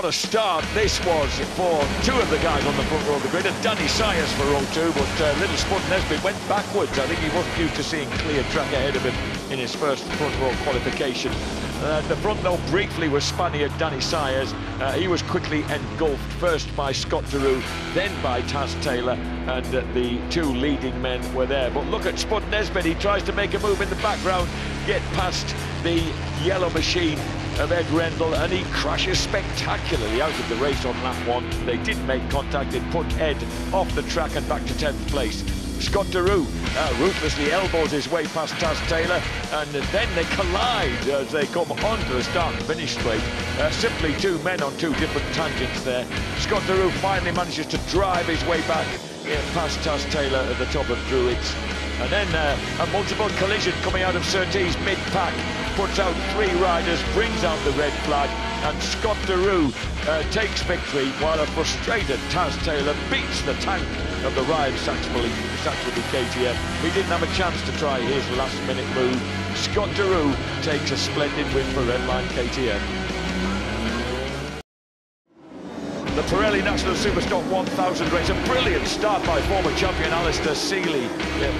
what a start this was for two of the guys on the front row of the grid, and Danny Sayers for row 2, but little Spud Nesbitt went backwards. I think he wasn't used to seeing clear track ahead of him in his first front row qualification. The front though briefly was Spaniard Danny Sayers. He was quickly engulfed first by Scott Deroux, then by Taz Taylor, and the two leading men were there. But look at Spud Nesbitt, he tries to make a move in the background, get past the yellow machine of Ed Rendell, and he crashes spectacularly out of the race on lap 1. They did make contact, it put Ed off the track and back to 10th place. Scott Deroux ruthlessly elbows his way past Taz Taylor, and then they collide as they come onto the start and finish straight. Simply two men on two different tangents there. Scott Deroux finally manages to drive his way back past Taz Taylor at the top of Druids. And then a multiple collision coming out of Surtees mid-pack puts out 3 riders, brings out the red flag, and Scott Deroux takes victory, while a frustrated Taz Taylor beats the tank of the Ryan Saxby KTM. He didn't have a chance to try his last-minute move. Scott Deroux takes a splendid win for Redline KTM. The Pirelli National Superstock 1000 race, a brilliant start by former champion Alistair Seeley,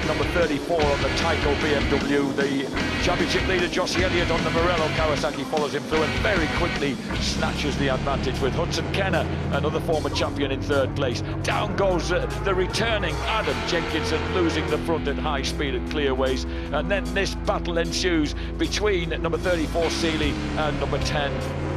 number 34 on the Tyco BMW. The championship leader Jossie Elliott on the Morello Kawasaki follows him through and very quickly snatches the advantage with Hudson Kenner, another former champion, in 3rd place. Down goes the returning Adam Jenkinson, losing the front at high speed at clearways, and then this battle ensues between number 34 Seeley and number 10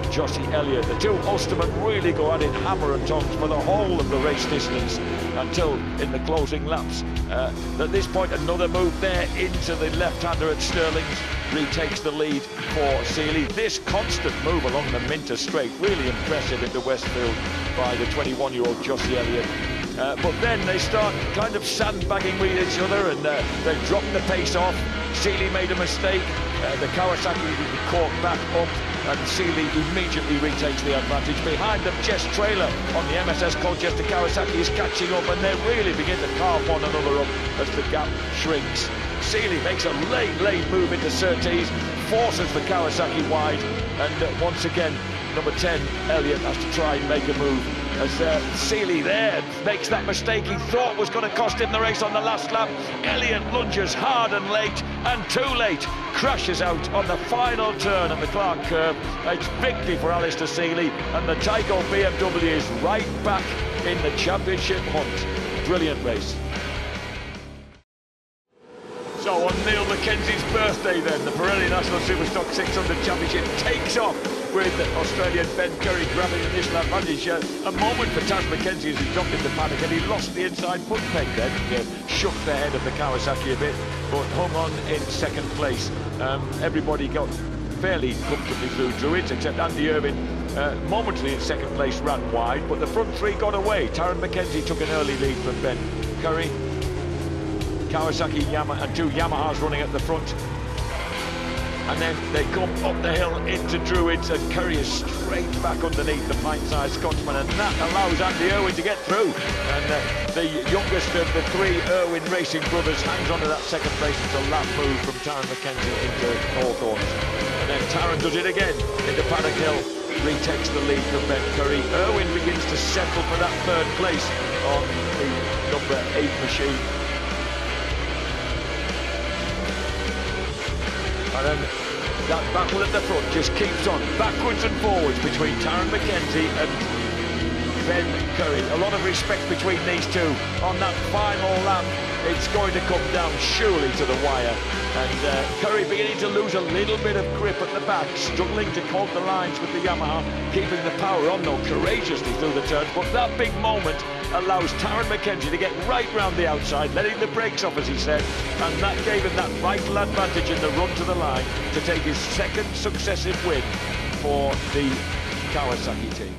Jossie Elliott. The two Ulstermen really go at it hammer and tongs for the whole of the race distance until in the closing laps. At this point, another move there into the left-hander at Stirling's retakes the lead for Seeley. This constant move along the Minter straight, really impressive into Westfield by the 21-year-old Jossie Elliott. But then they start kind of sandbagging with each other, and they drop the pace off. Seeley made a mistake. The Kawasaki caught back up, and Seeley immediately retakes the advantage. Behind them, Jess Traylor on the MSS Colchester Kawasaki is catching up, and they really begin to carve one another up as the gap shrinks. Seeley makes a late move into Surtees, forces the Kawasaki wide, and once again, number 10, Elliott, has to try and make a move. As Seeley there makes that mistake he thought was going to cost him the race on the last lap. Elliott lunges hard and late, and too late, crashes out on the final turn of the Clark curve. It's victory for Alistair Seeley, and the Tyco BMW is right back in the championship hunt. Brilliant race. So on Neil Mackenzie's birthday then, the Pirelli National Superstock 600 Championship takes off with Australian Ben Curry grabbing the initial advantage. A moment for Taz Mackenzie as he dropped into paddock, and he lost the inside foot peg then. Shook the head of the Kawasaki a bit, but hung on in 2nd place. Everybody got fairly comfortably through Druids, except Andy Irvine, momentarily in 2nd place, ran wide, but the front 3 got away. Taron Mackenzie took an early lead from Ben Curry. Kawasaki and 2 Yamahas running at the front, and then they come up the hill into Druids, and Curry is straight back underneath the pint-sized Scotsman, and that allows Andy Irwin to get through, and the youngest of the 3 Irwin Racing brothers hangs on to that 2nd place. It's a lap move from Taron Mackenzie into Hawthorns, and then Taron does it again into Paddock Hill, retakes the lead from Ben Curry. Irwin begins to settle for that 3rd place on the number 8 machine. And then that battle at the front just keeps on, backwards and forwards between Taron Mackenzie and Ben Curry. A lot of respect between these two. On that final lap, it's going to come down surely to the wire. And Curry beginning to lose a little bit of grip at the back, struggling to hold the lines with the Yamaha, keeping the power on though courageously through the turns. But that big moment allows Taron Mackenzie to get right round the outside, letting the brakes off, as he said, and that gave him that vital advantage in the run to the line to take his 2nd successive win for the Kawasaki team.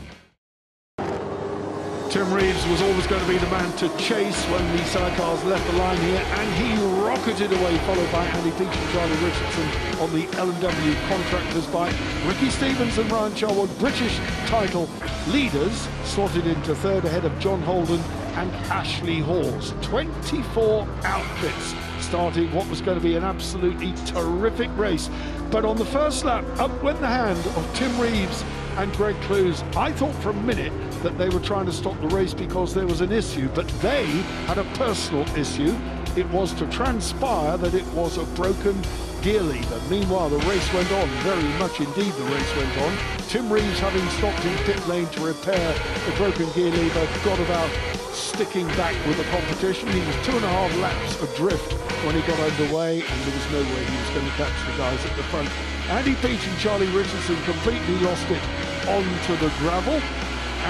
Tim Reeves was always going to be the man to chase when the sidecars left the line here, and he rocketed away, followed by Andy Peach and Charlie Richardson on the L&W Contractors bike. Ricky Stevens and Ryan Charwood, British title leaders, slotted into 3rd ahead of John Holden and Ashley Hawes. 24 outfits starting what was going to be an absolutely terrific race. But on the first lap, up went the hand of Tim Reeves and Greg Clues. I thought for a minute that they were trying to stop the race because there was an issue, but they had a personal issue. It was to transpire that it was a broken gear lever. Meanwhile, the race went on, very much indeed the race went on. Tim Reeves, having stopped in pit lane to repair the broken gear lever, got about sticking back with the competition. He was 2.5 laps adrift when he got underway, and there was no way he was going to catch the guys at the front. Andy Peach and Charlie Richardson completely lost it onto the gravel,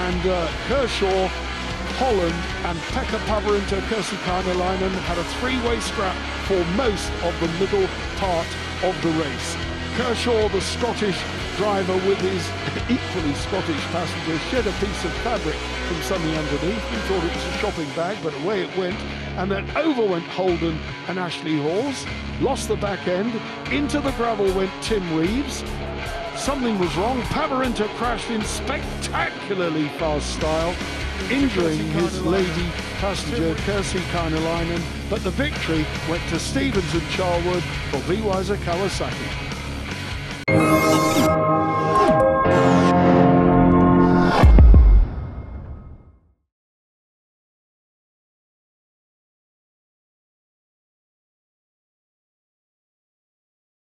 and Kershaw, Holland and Pekka Pavarinta, Kirsi Kainalainen had a three-way scrap for most of the middle part of the race. Kershaw, the Scottish driver, with his equally Scottish passenger, shed a piece of fabric from something underneath. He thought it was a shopping bag, but away it went. And then over went Holden and Ashley Hawes, lost the back end. Into the gravel went Tim Reeves. Something was wrong. Pavarinta crashed in spectacularly fast style, injuring his lady passenger, Kirsi Kainalainen. But the victory went to Stevens and Charwood for Viweiser Kawasaki.